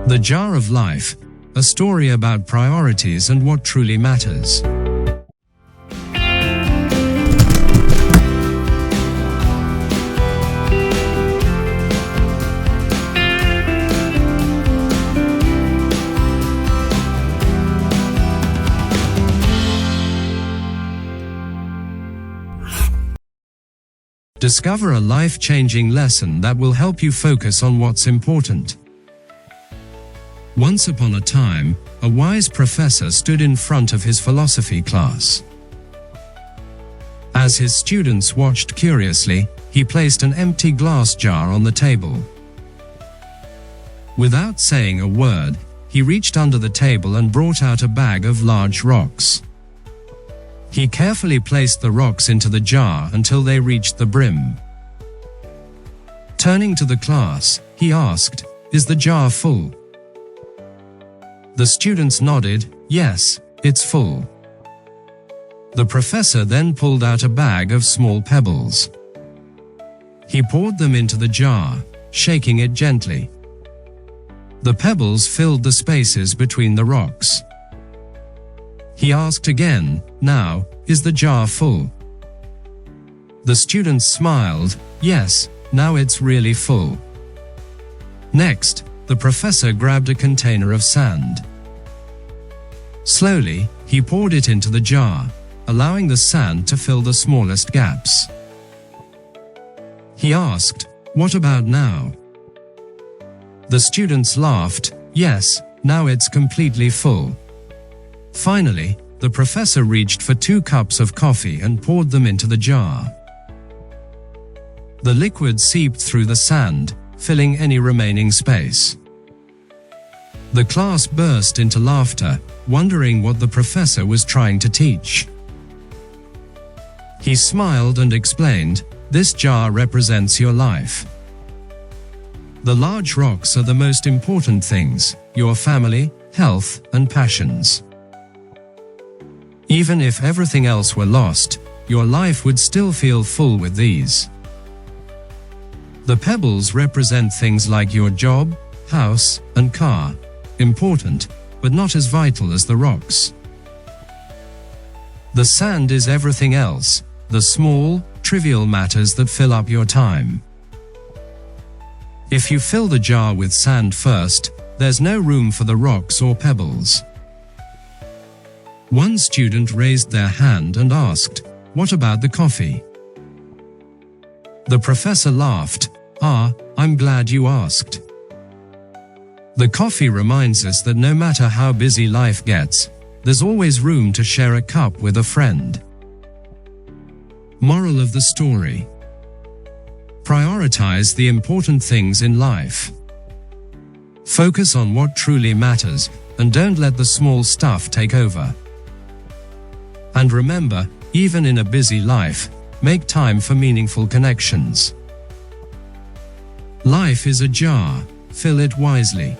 The Jar of Life, a story about priorities and what truly matters. Discover a life-changing lesson that will help you focus on what's important. Once upon a time, a wise professor stood in front of his philosophy class. As his students watched curiously, he placed an empty glass jar on the table. Without saying a word, he reached under the table and brought out a bag of large rocks. He carefully placed the rocks into the jar until they reached the brim. Turning to the class, he asked, "Is the jar full?" The students nodded, "Yes, it's full." The professor then pulled out a bag of small pebbles. He poured them into the jar, shaking it gently. The pebbles filled the spaces between the rocks. He asked again, "Now, is the jar full?" The students smiled, "Yes, now it's really full." Next, the professor grabbed a container of sand. Slowly, he poured it into the jar, allowing the sand to fill the smallest gaps. He asked, "What about now?" The students laughed, "Yes, now it's completely full." Finally, the professor reached for 2 cups of coffee and poured them into the jar. The liquid seeped through the sand, filling any remaining space. The class burst into laughter, wondering what the professor was trying to teach. He smiled and explained, "This jar represents your life. The large rocks are the most important things: your family, health, and passions. Even if everything else were lost, your life would still feel full with these. The pebbles represent things like your job, house, and car, important, but not as vital as the rocks. The sand is everything else, the small, trivial matters that fill up your time. If you fill the jar with sand first, there's no room for the rocks or pebbles." One student raised their hand and asked, "What about the coffee?" The professor laughed, "I'm glad you asked. The coffee reminds us that no matter how busy life gets, there's always room to share a cup with a friend." Moral of the story: prioritize the important things in life. Focus on what truly matters, and don't let the small stuff take over. And remember, even in a busy life, make time for meaningful connections. Life is a jar, fill it wisely.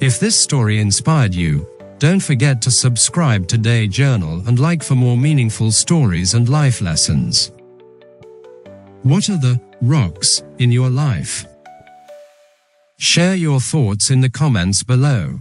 If this story inspired you, don't forget to subscribe to Day Journal and like for more meaningful stories and life lessons. What are the rocks in your life? Share your thoughts in the comments below.